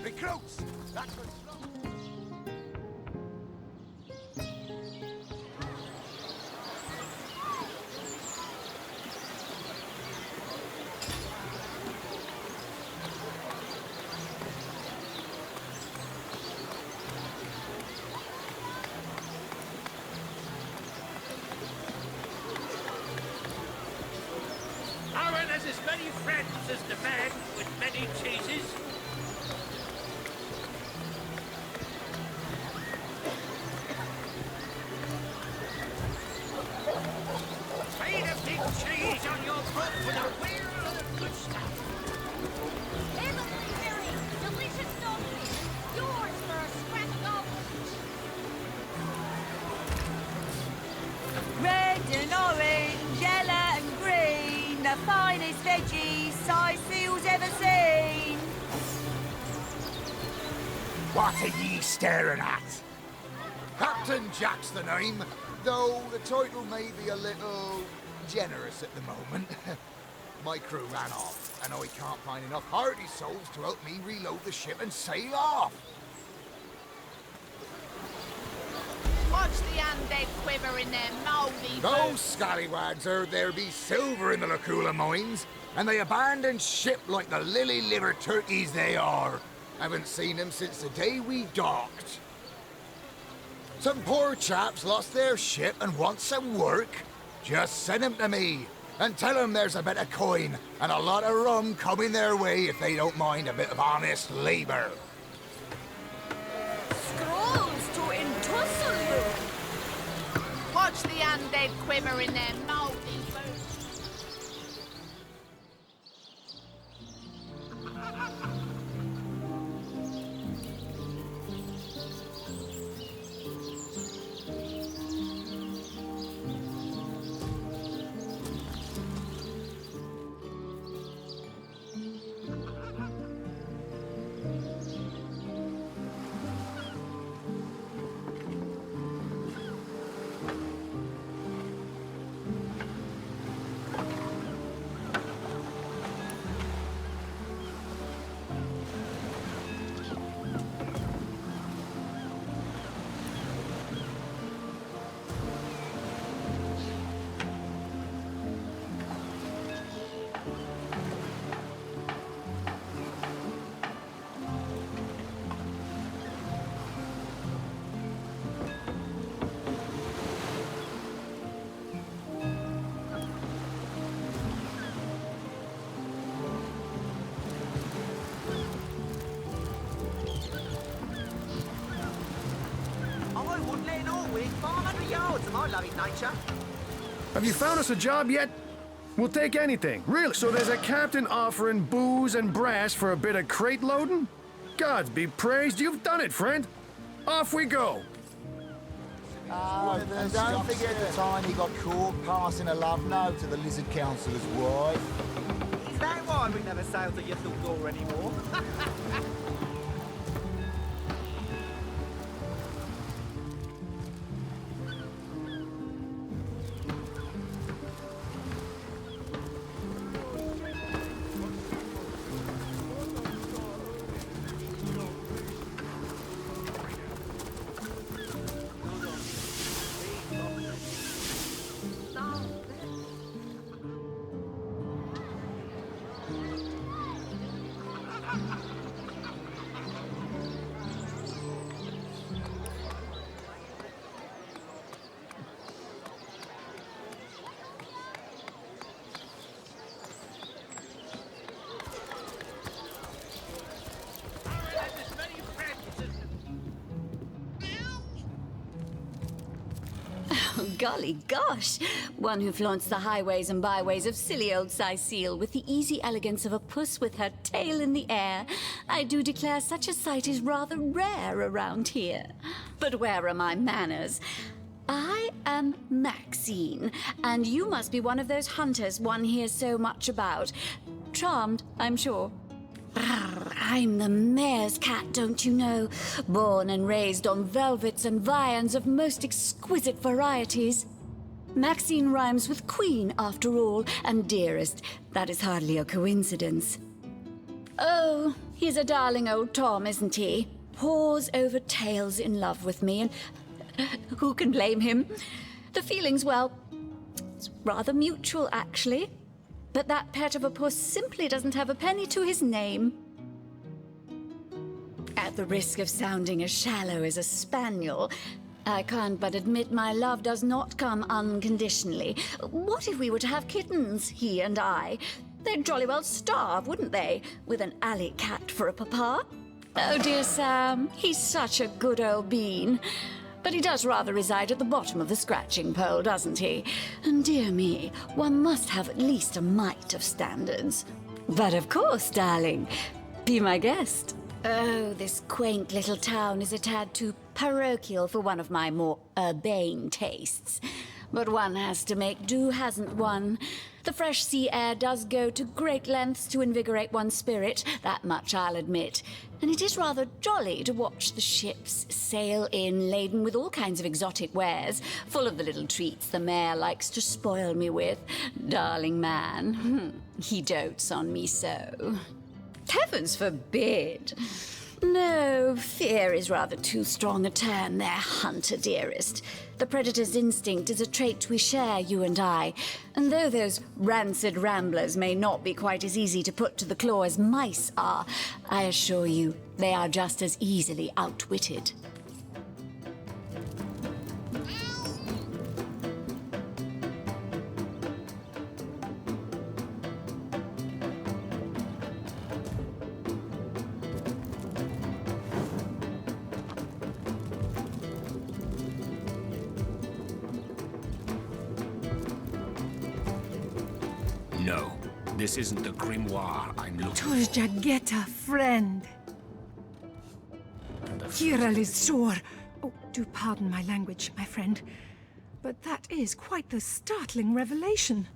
Recruits! That's what's Aaron has as many friends as the man with many cheeses. Feed a big cheese on your foot with a wheel of the good stuff. Heavenly Harry, delicious sausage, yours for a scrap of gold. Red and orange, yellow and green, the finest veggies size seals ever seen. What are ye staring at? Captain Jack's the name, though the title may be a little generous at the moment. My crew ran off, and I can't find enough hardy souls to help me reload the ship and sail off. Watch the undead quiver in their mouldy Those boots. scallywags heard there be silver in the Lacula mines, and they abandoned ship like the lily-livered turkeys they are. Haven't seen them since the day we docked. Some poor chaps lost their ship and want some work. Just send them to me, and tell them there's a bit of coin and a lot of rum coming their way if they don't mind a bit of honest labor. Scrolls to entussle you. Watch the undead quiver in their mouldy boots. I wouldn't let it all within 500 yards of my loving nature. Have you found us a job yet? We'll take anything, really. So there's a captain offering booze and brass for a bit of crate loading? Gods be praised, you've done it, friend. Off we go. And don't forget the time he got caught passing a love note to the Lizard Councillor's wife. Is that why we never sail to your little door anymore? Golly gosh! One who flaunts the highways and byways of silly old Sicile with the easy elegance of a puss with her tail in the air. I do declare such a sight is rather rare around here. But where are my manners? I am Maxine, and you must be one of those hunters one hears so much about. Charmed, I'm sure. Brr, I'm the mayor's cat, don't you know? Born and raised on velvets and viands of most exquisite varieties. Maxine rhymes with queen, after all, and dearest. That is hardly a coincidence. Oh, he's a darling old Tom, isn't he? Paws over tails in love with me, and who can blame him? The feeling's, well, it's rather mutual, actually. But that pet of a puss simply doesn't have a penny to his name. At the risk of sounding as shallow as a spaniel, I can't but admit my love does not come unconditionally. What if we were to have kittens, he and I? They'd jolly well starve, wouldn't they, with an alley cat for a papa? Oh, dear Sam, he's such a good old bean. But he does rather reside at the bottom of the scratching pole, doesn't he? And dear me, one must have at least a mite of standards. But of course, darling, be my guest. Oh, this quaint little town is a tad too parochial for one of my more urbane tastes. But one has to make do, hasn't one? The fresh sea air does go to great lengths to invigorate one's spirit, that much I'll admit. And it is rather jolly to watch the ships sail in laden with all kinds of exotic wares, full of the little treats the mayor likes to spoil me with. Darling man, he dotes on me so. Heavens forbid! No, fear is rather too strong a term there, Hunter dearest. The predator's instinct is a trait we share, you and I. And though those rancid ramblers may not be quite as easy to put to the claw as mice are, I assure you they are just as easily outwitted. No, this isn't the grimoire I'm looking for. Turjageta, friend. Kiral is sore. Oh, do pardon my language, my friend. But that is quite the startling revelation.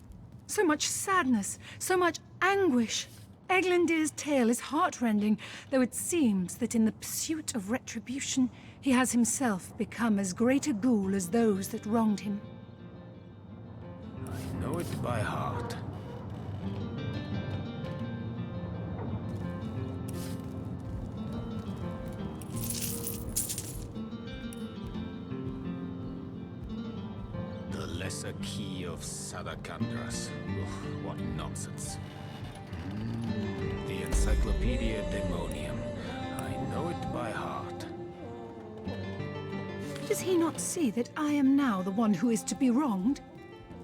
So much sadness, so much anguish. Eglandir's tale is heartrending, though it seems that in the pursuit of retribution, he has himself become as great a ghoul as those that wronged him. I know it by heart. The lesser key of Sadakandras. Ugh, what nonsense. The Encyclopedia Daemonium. I know it by heart. Does he not see that I am now the one who is to be wronged?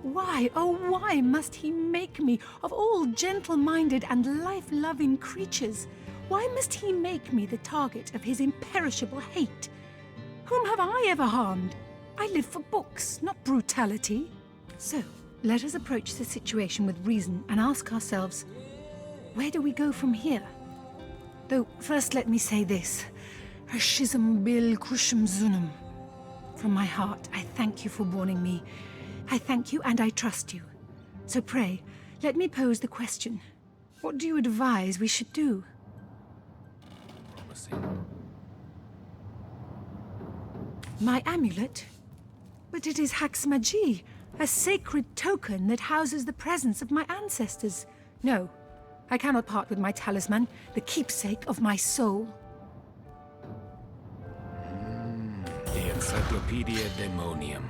Why, oh why must he make me, of all gentle-minded and life-loving creatures, why must he make me the target of his imperishable hate? Whom have I ever harmed? I live for books, not brutality. So, let us approach the situation with reason and ask ourselves, where do we go from here? Though, first let me say this. Hashizm bil kushum zunum. From my heart, I thank you for warning me. I thank you and I trust you. So pray, let me pose the question. What do you advise we should do? My amulet? But it is Haxmagi, a sacred token that houses the presence of my ancestors. No, I cannot part with my talisman, the keepsake of my soul. The Encyclopedia Daemonium.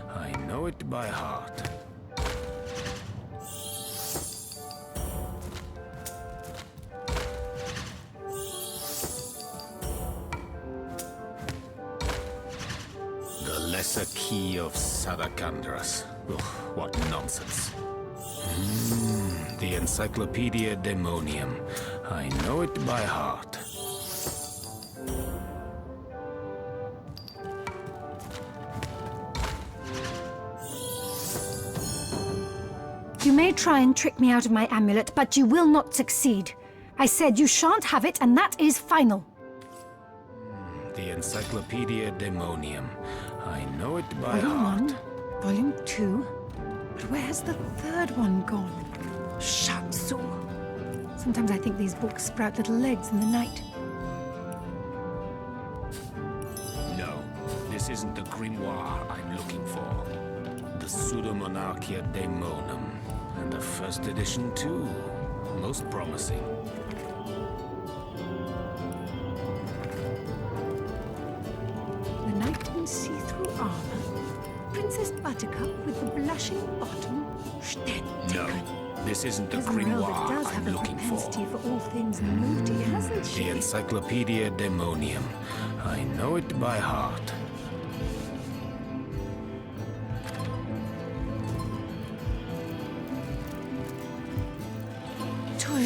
I know it by heart. The lesser key of Sadakandras. Ugh, what nonsense. The Encyclopedia Daemonium. I know it by heart. You may try and trick me out of my amulet, but you will not succeed. I said you shan't have it, and that is final. The Encyclopedia Daemonium. I know it by Volume heart. 1, Volume 2. But where has the third one gone? Shatsu. Sometimes I think these books sprout little legs in the night. No, this isn't the grimoire I'm looking for. The Pseudomonarchia Daemonum. And the first edition, too. Most promising. blushing bottom. No, this isn't the Esmeralda grimoire does have I'm a looking propensity for. for all things naughty, hasn't she? The Encyclopedia Daemonium. I know it by heart.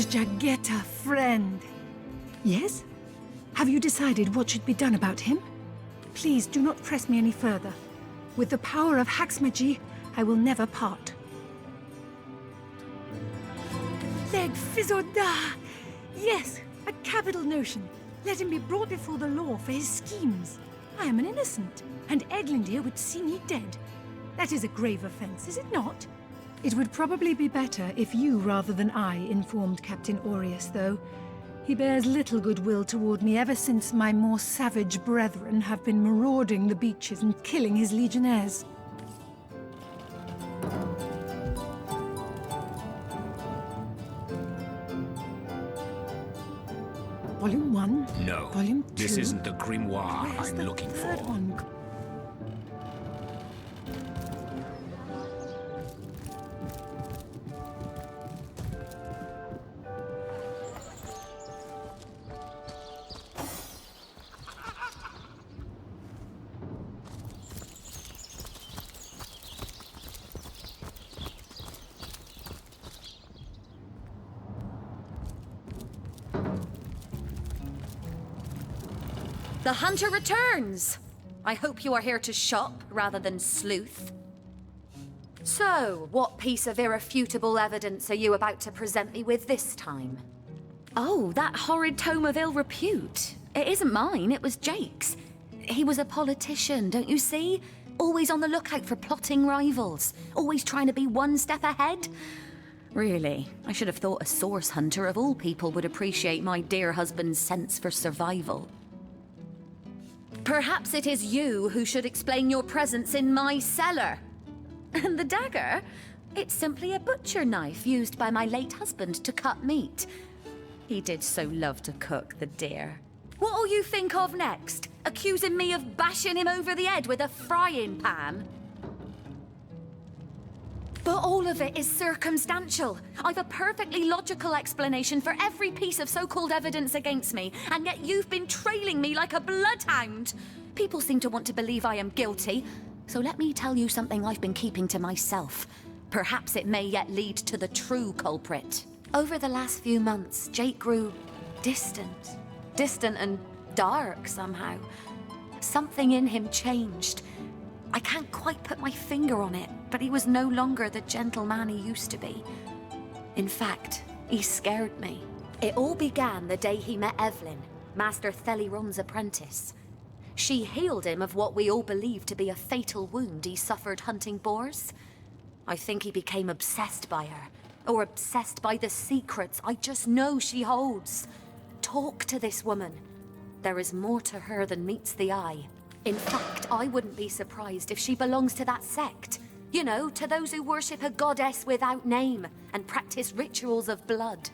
Jagetta, friend. Yes? Have you decided what should be done about him? Please do not press me any further. With the power of Haxmagy, I will never part. Leg Fizoda! Yes, a capital notion. Let him be brought before the law for his schemes. I am an innocent, and Eglindir would see me dead. That is a grave offense, is it not? It would probably be better if you rather than I informed Captain Aureus, though. He bears little goodwill toward me ever since my more savage brethren have been marauding the beaches and killing his legionnaires. Volume 1. No, Volume 2. this isn't the grimoire Where's I'm the looking third for. one? The hunter returns! I hope you are here to shop rather than sleuth. So, what piece of irrefutable evidence are you about to present me with this time? Oh, that horrid tome of ill repute. It isn't mine, it was Jake's. He was a politician, don't you see? Always on the lookout for plotting rivals. Always trying to be one step ahead. Really, I should have thought a source hunter of all people would appreciate my dear husband's sense for survival. Perhaps it is you who should explain your presence in my cellar. And the dagger? It's simply a butcher knife used by my late husband to cut meat. He did so love to cook, the dear. What'll you think of next? Accusing me of bashing him over the head with a frying pan? But all of it is circumstantial. I've a perfectly logical explanation for every piece of so-called evidence against me, and yet you've been trailing me like a bloodhound. People seem to want to believe I am guilty, so let me tell you something I've been keeping to myself. Perhaps it may yet lead to the true culprit. Over the last few months, Jake grew distant. Distant and dark somehow. Something in him changed. I can't quite put my finger on it, but he was no longer the gentleman he used to be. In fact, he scared me. It all began the day he met Evelyn, Master Theliron's apprentice. She healed him of what we all believed to be a fatal wound he suffered hunting boars. I think he became obsessed by her, or obsessed by the secrets I just know she holds. Talk to this woman. There is more to her than meets the eye. In fact, I wouldn't be surprised if she belongs to that sect. You know, to those who worship a goddess without name and practice rituals of blood.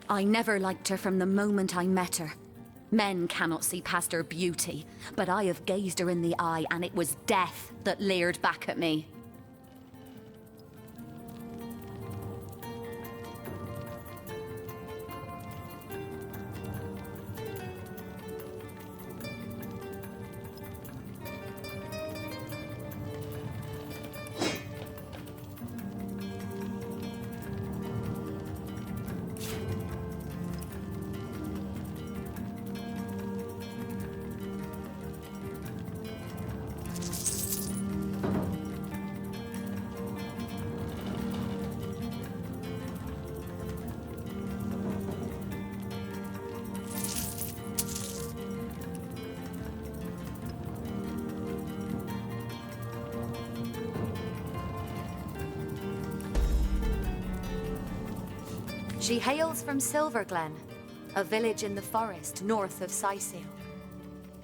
I never liked her from the moment I met her. Men cannot see past her beauty, but I have gazed her in the eye and it was death that leered back at me. She hails from Silverglen, a village in the forest north of Sicil.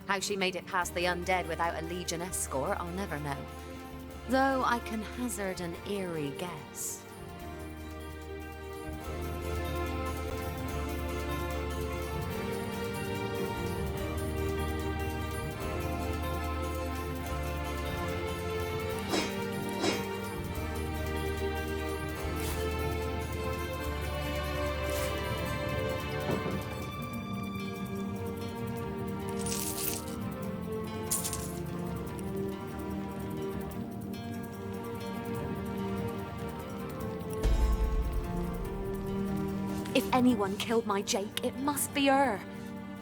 How she made it past the undead without a Legion escort, I'll never know. Though I can hazard an eerie guess. anyone killed my Jake, it must be her.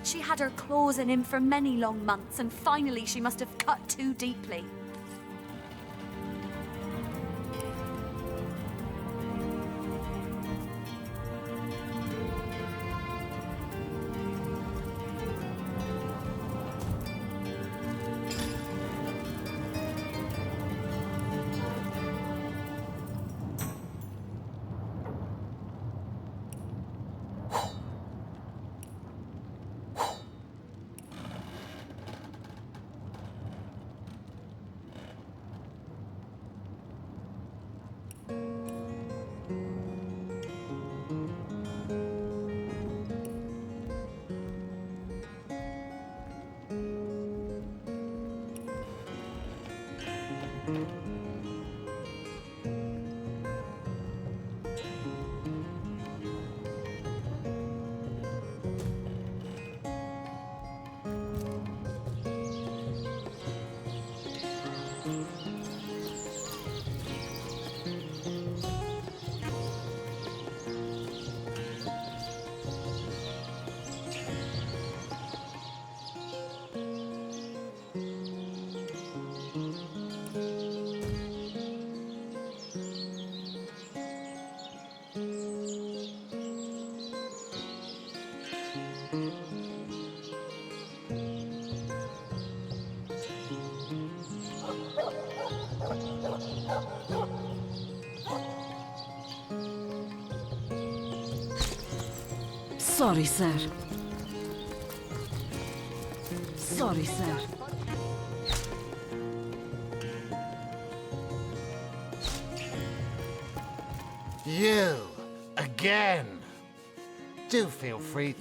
She had her claws in him for many long months, and finally she must have cut too deeply. Sorry, sir. Sorry, sir. You, again. Do feel free.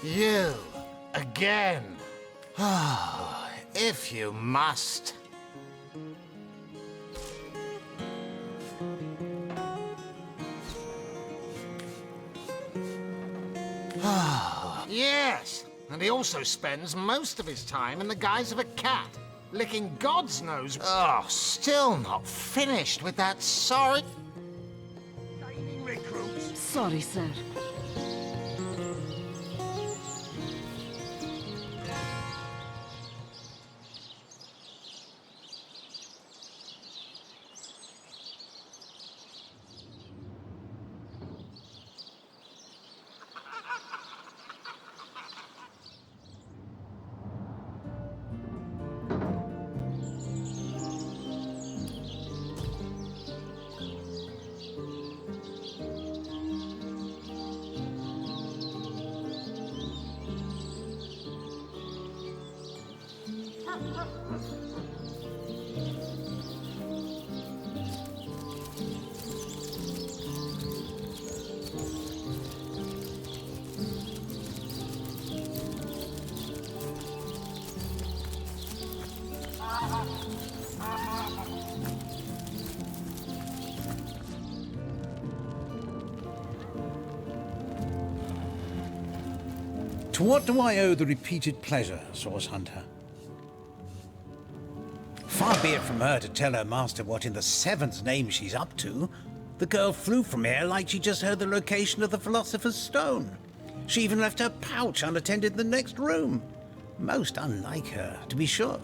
You, again. Oh, if you must. Yes, and he also spends most of his time in the guise of a cat, licking God's nose. Oh, still not finished with that sorry... recruits. Sorry, sir. To what do I owe the repeated pleasure, Source Hunter? Far be it from her to tell her master what in the seventh name she's up to. The girl flew from here like she just heard the location of the Philosopher's Stone. She even left her pouch unattended in the next room. Most unlike her, to be sure.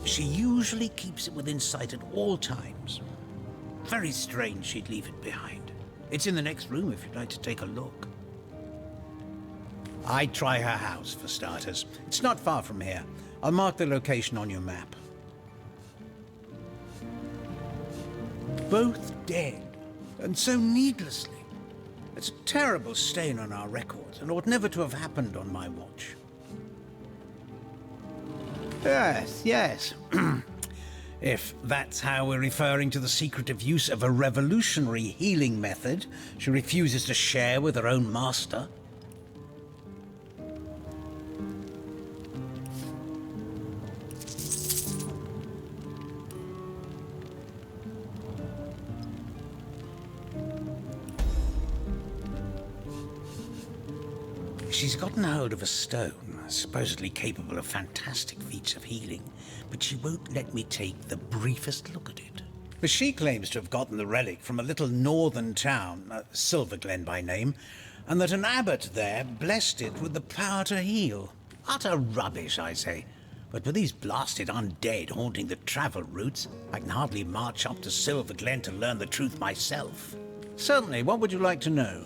She usually keeps it within sight at all times. Very strange she'd leave it behind. It's in the next room if you'd like to take a look. I'd try her house, for starters. It's not far from here. I'll mark the location on your map. Both dead, and so needlessly. It's a terrible stain on our records, and ought never to have happened on my watch. Yes. If that's how we're referring to the secretive use of a revolutionary healing method she refuses to share with her own master. She's gotten hold of a stone, supposedly capable of fantastic feats of healing, but she won't let me take the briefest look at it. But she claims to have gotten the relic from a little northern town, Silverglen by name, and that an abbot there blessed it with the power to heal. Utter rubbish, I say. But with these blasted undead haunting the travel routes, I can hardly march up to Silverglen to learn the truth myself. Certainly, what would you like to know?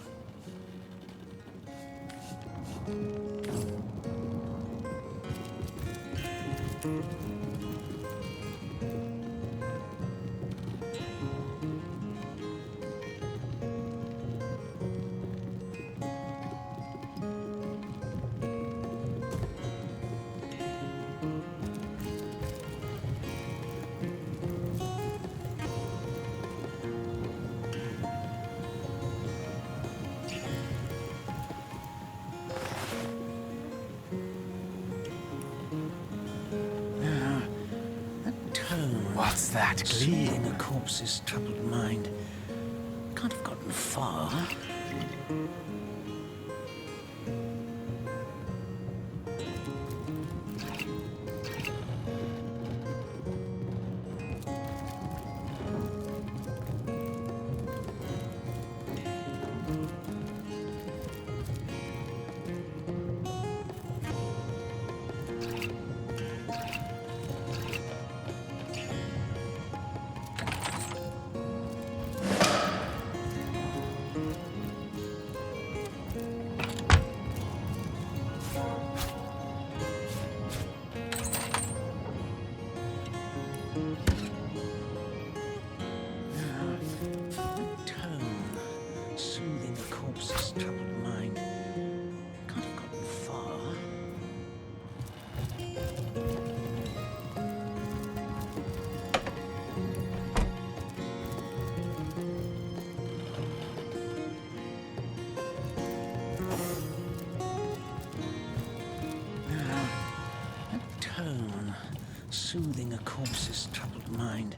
What's that Soothing a corpse's troubled mind. Can't have gotten far. Soothing a corpse's troubled mind. Can't have gotten far. Soothing a corpse's troubled mind.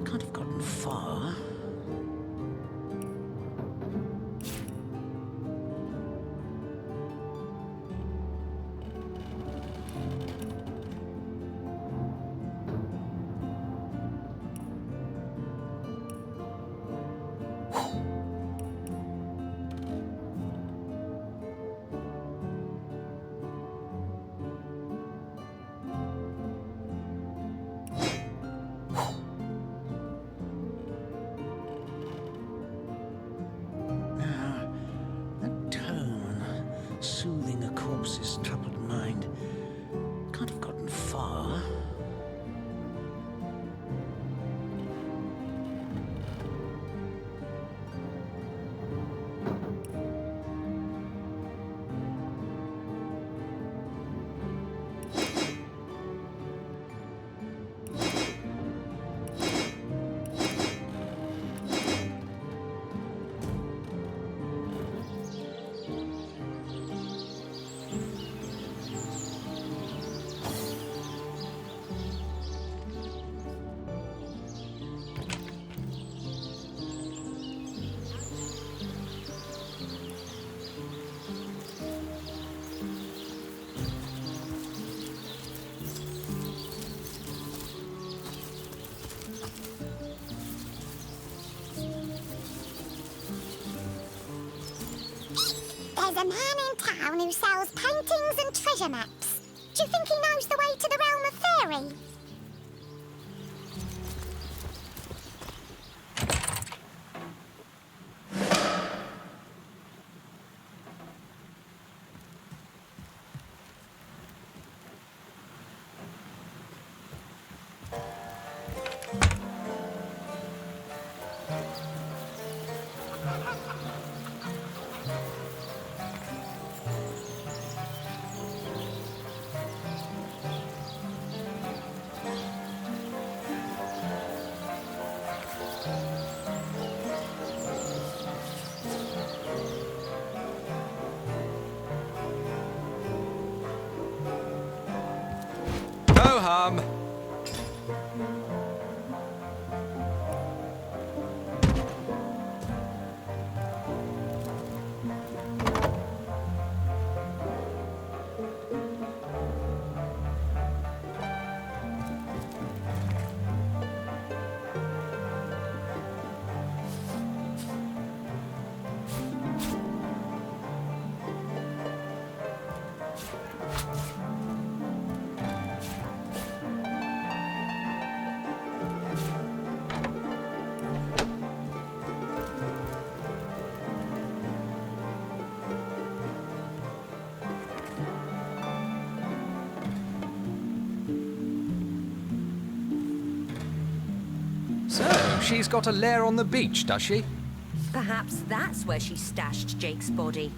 Can't have gotten far. Soothing a corpse's troubled mind. Can't have gotten far. There's a man in town who sells paintings and treasure maps. Do you think he knows the way to the realm of fairy? she's got a lair on the beach, does she? Perhaps that's where she stashed Jake's body.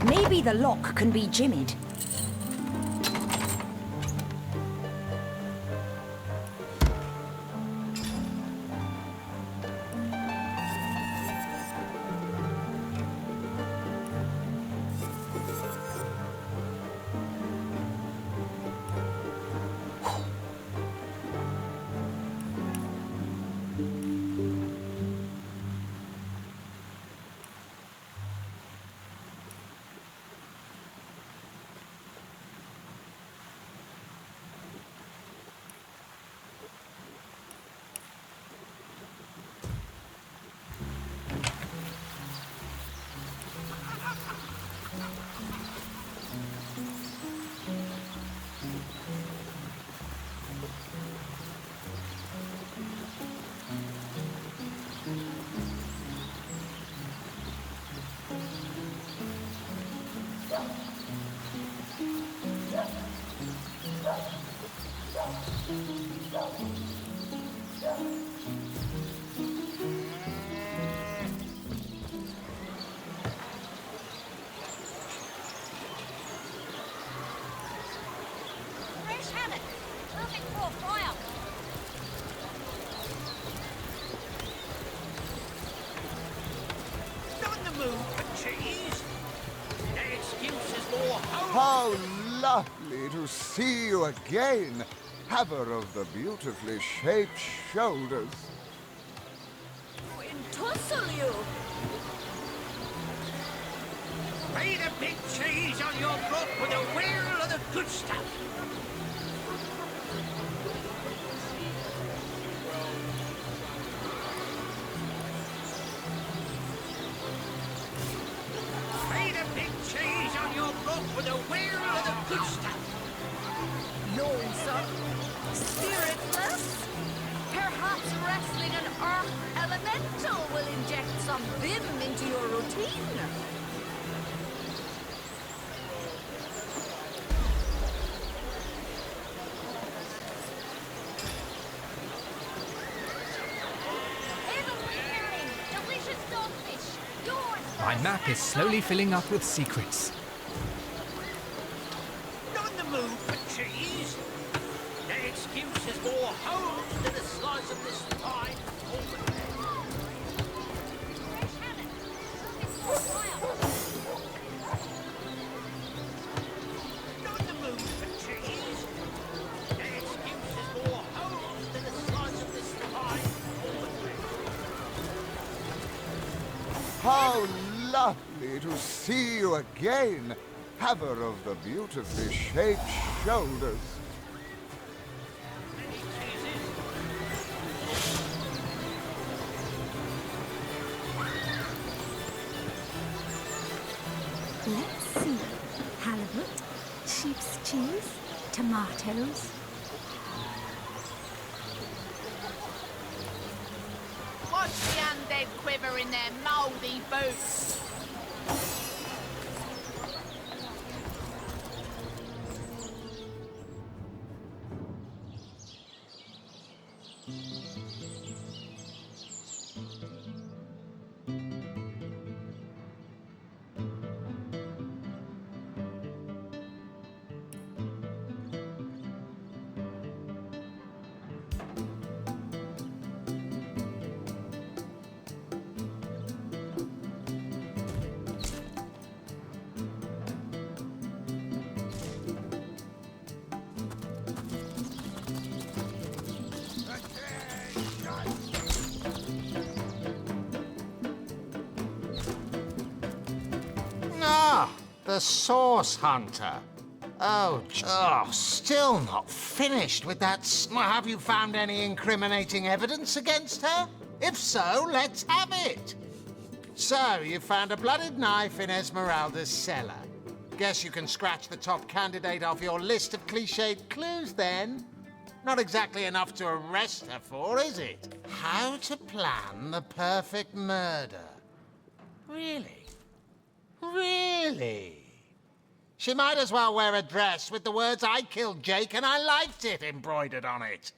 Maybe the lock can be jimmied. How lovely to see you again, haver of the beautifully shaped shoulders. In tussle you! Made a big cheese on your brook with a wheel of the good stuff. Made a big cheese on your brook with a wheel of the good stuff. Lonesome? Spiritless? Perhaps wrestling an earth elemental will inject some vim into your routine. My map is slowly filling up with secrets. Not in the mood for cheese. That excuse is more holes than a slice of this fine almond. Not in the mood for cheese. That excuse is more holes than a slice of this fine almond. How lovely to see you again, haver of the beautifully shaped shoulders. Let's see. Halibut, sheep's cheese, tomatoes. Watch the undead quiver in their mouldy boots. The Source Hunter. Oh, still not finished with that. Have you found any incriminating evidence against her? If so, let's have it. So, you found a blooded knife in Esmeralda's cellar. Guess you can scratch the top candidate off your list of cliched clues then. Not exactly enough to arrest her for, is it? How to plan the perfect murder. Really? Really? She might as well wear a dress with the words "I killed Jake and I liked it" embroidered on it.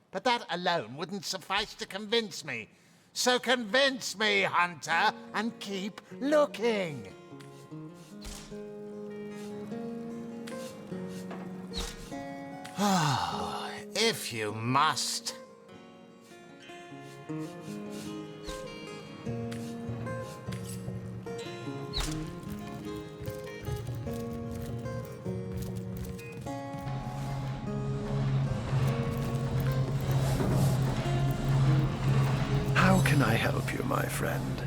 But that alone wouldn't suffice to convince me. So convince me, Hunter, and keep looking. If you must. How can I help you, my friend?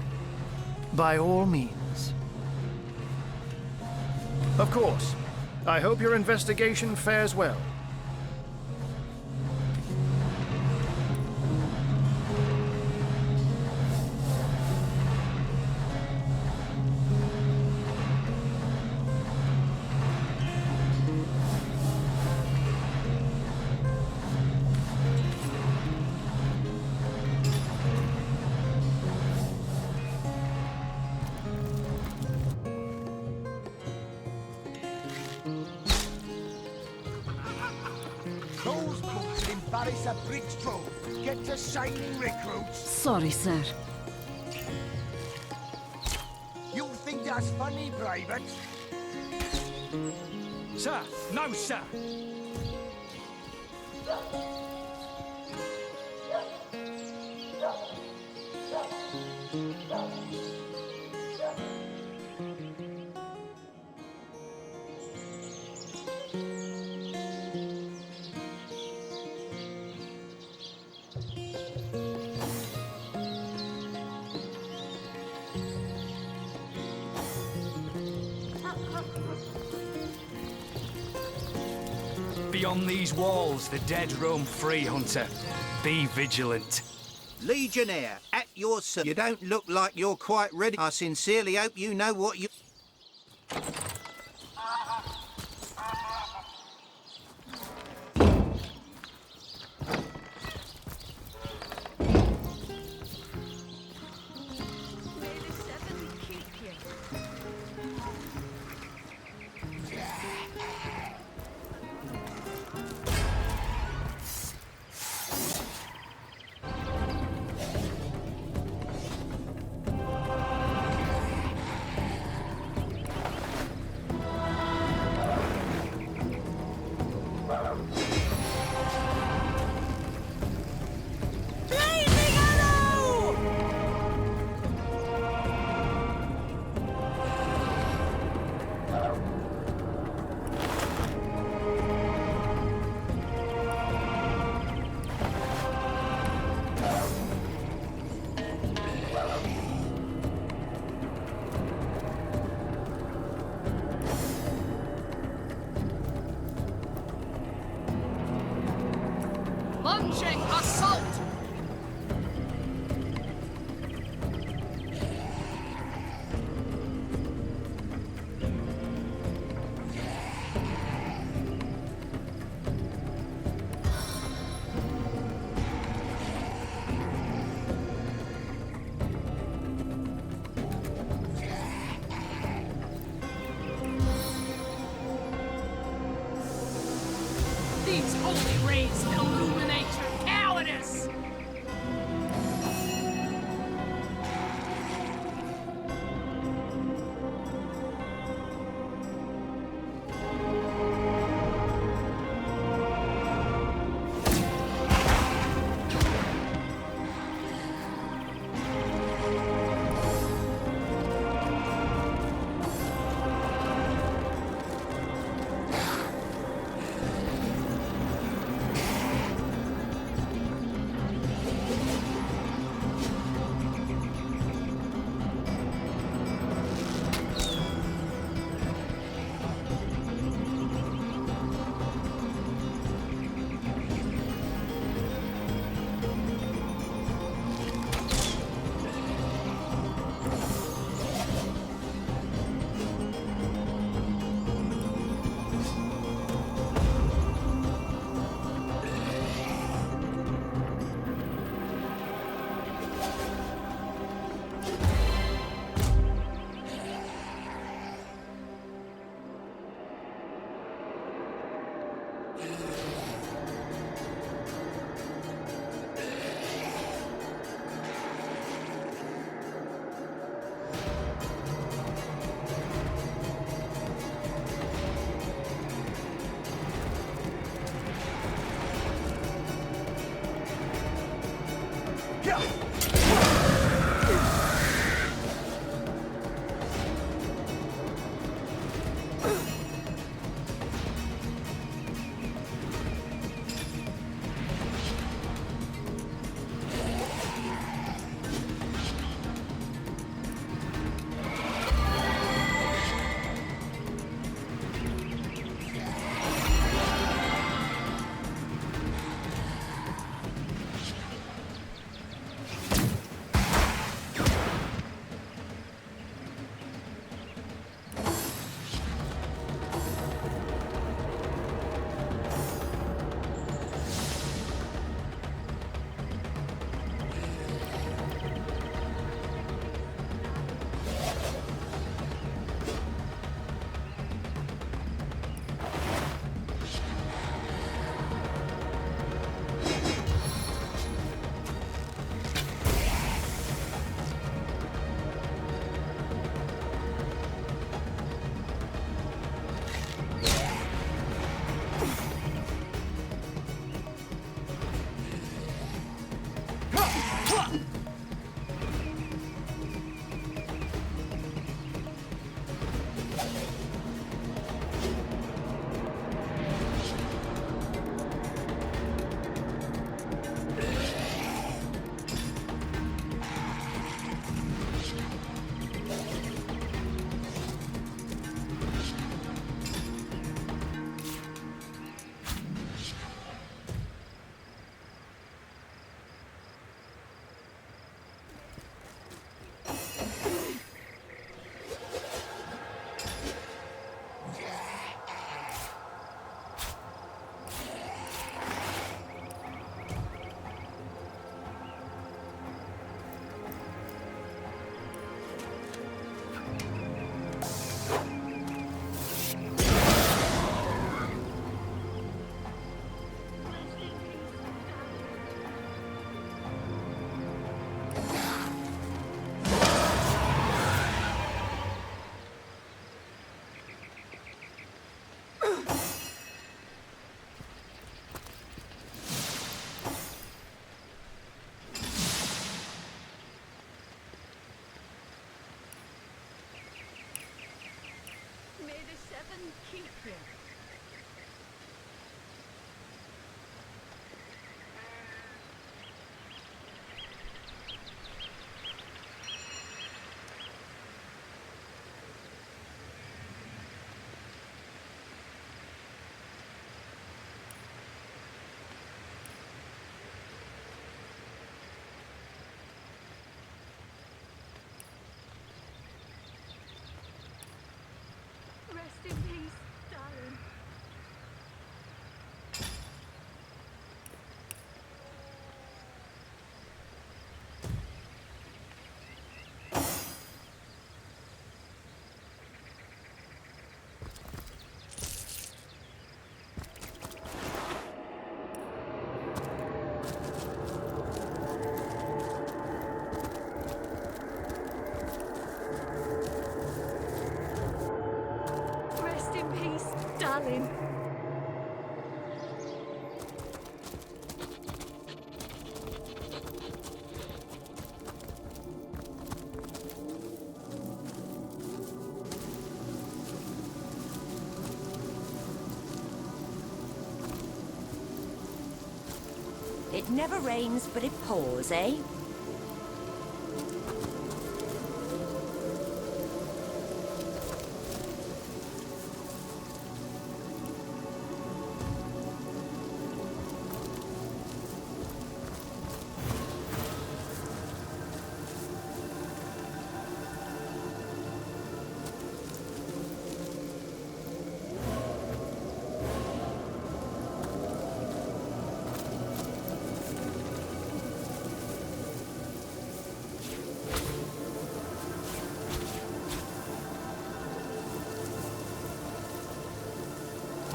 By all means. Of course. I hope your investigation fares well. Those books embarrass a bridge troll. Get to shining recruits. Sorry, sir. You think that's funny, Private? Sir, no, sir. Beyond these walls, the dead roam free, Hunter. Be vigilant. Legionnaire, at your service. You don't look like you're quite ready. I sincerely hope you know what you... Launching assault! These holy rays illuminate your cowardice! darling. It never rains, but it pours, eh?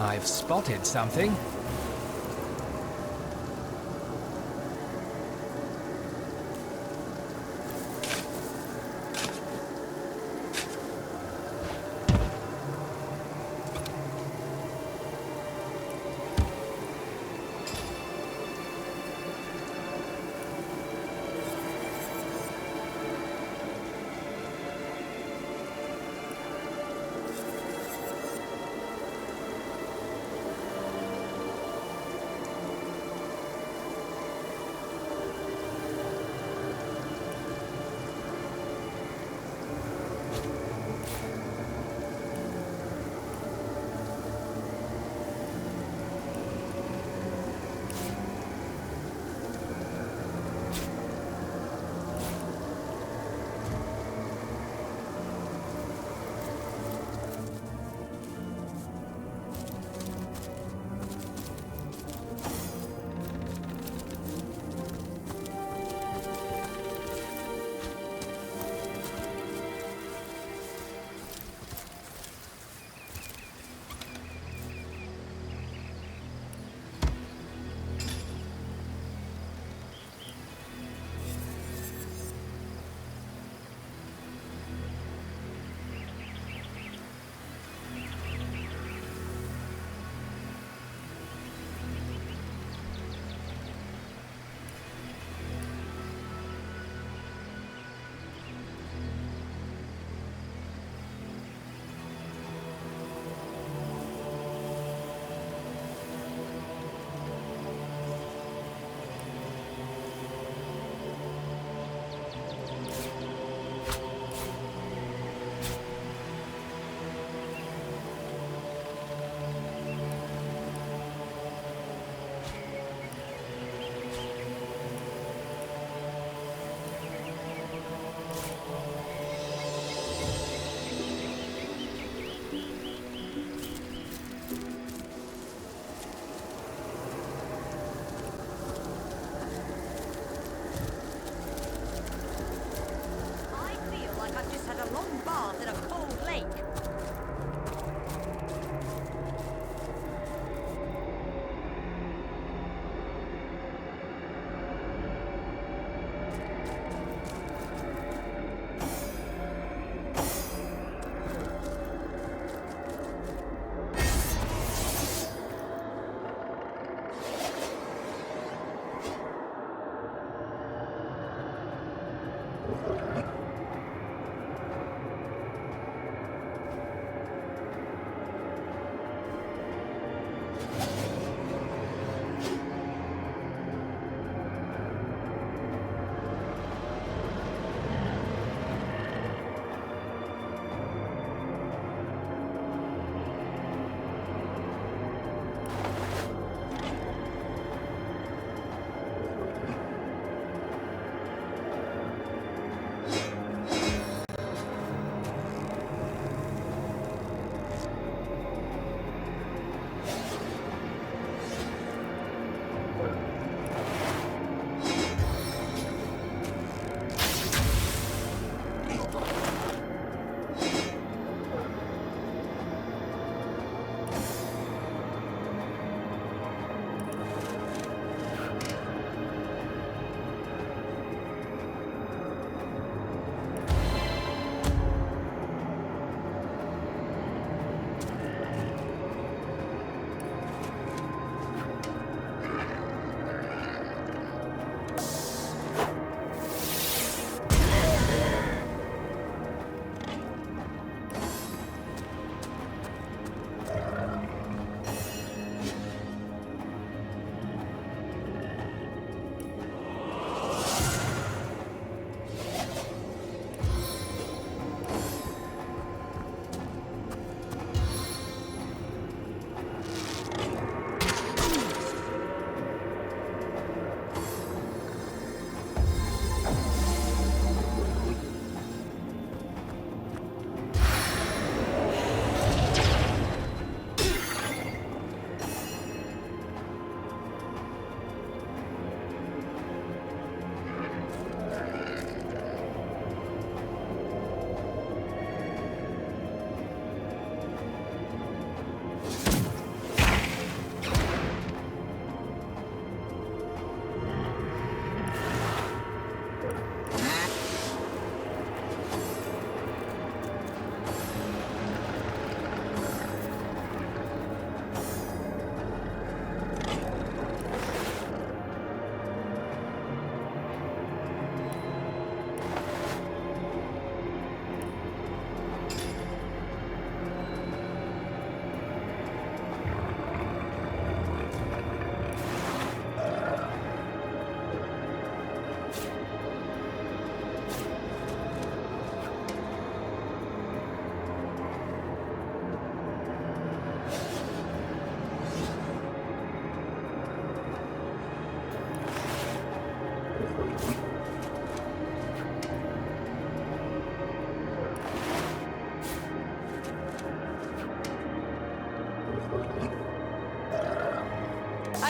I've spotted something.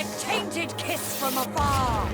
my tainted kiss from afar.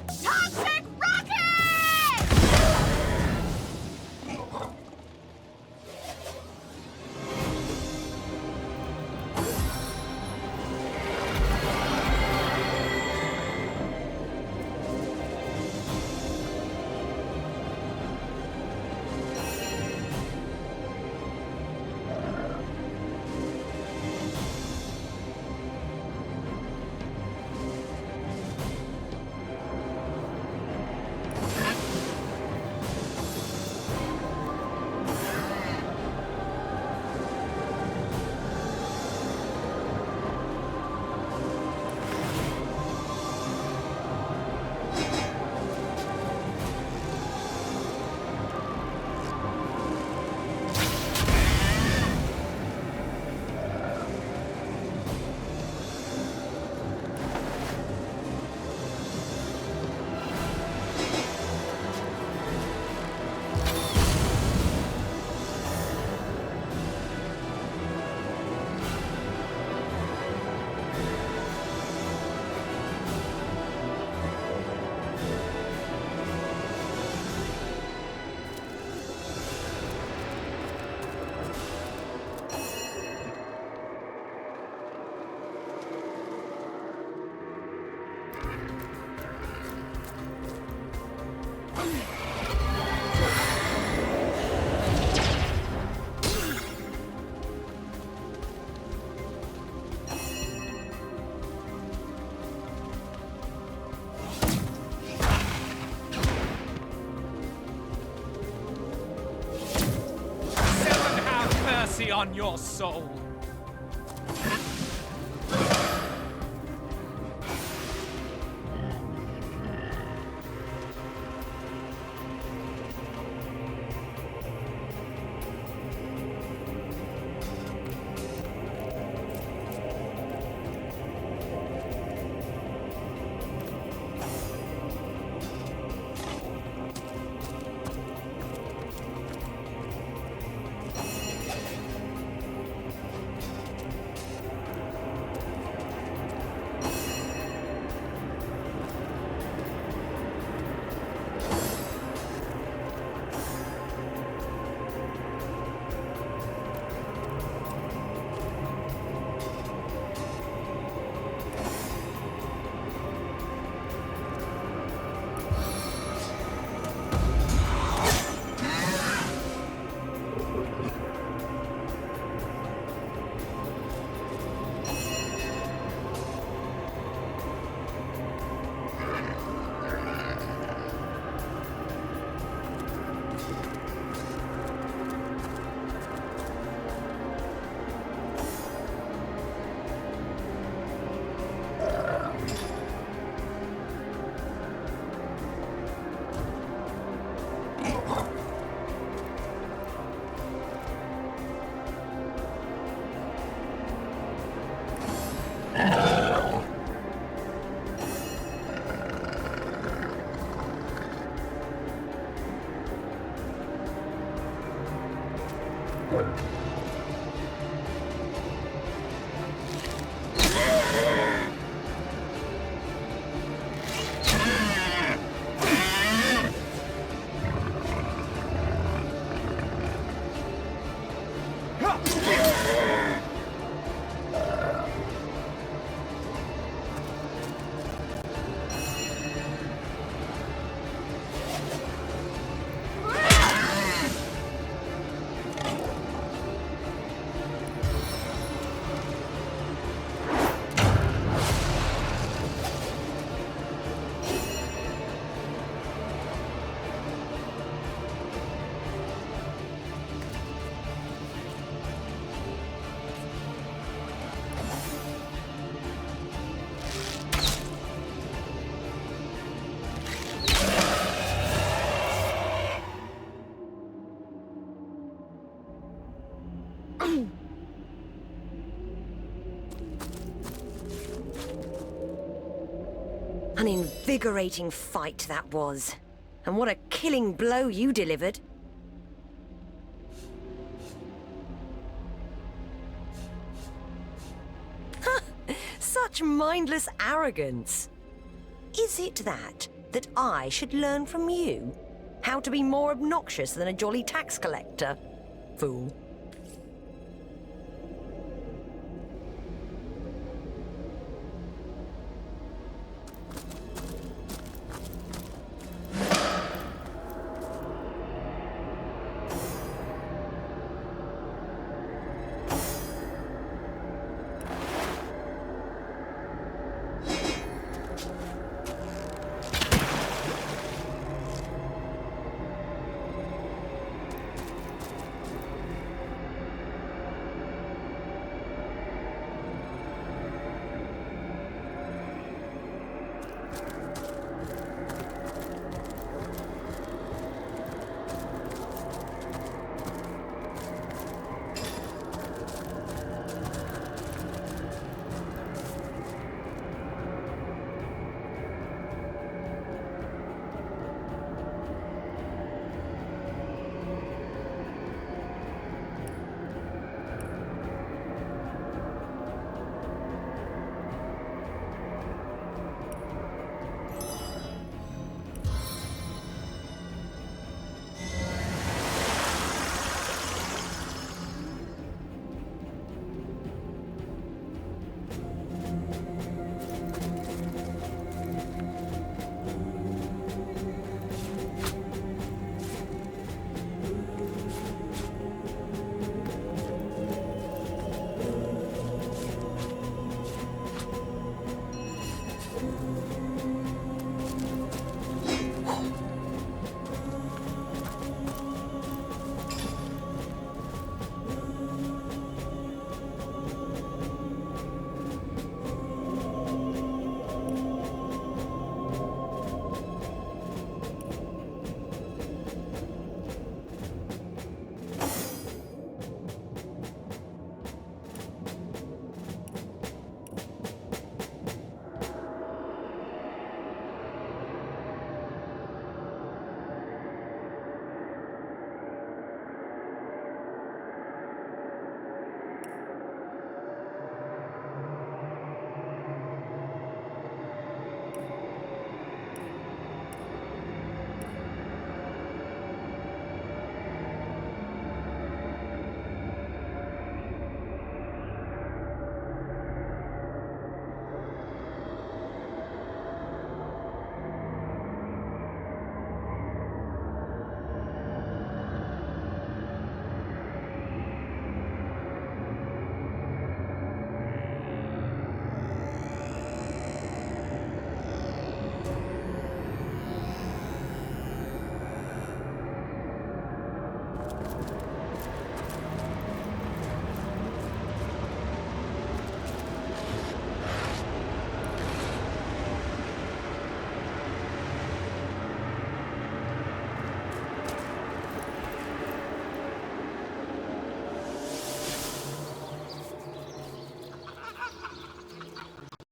Toxic rocket! On your soul. An invigorating fight that was. And what a killing blow you delivered. Such mindless arrogance. Is it that I should learn from you? How to be more obnoxious than a jolly tax collector? Fool.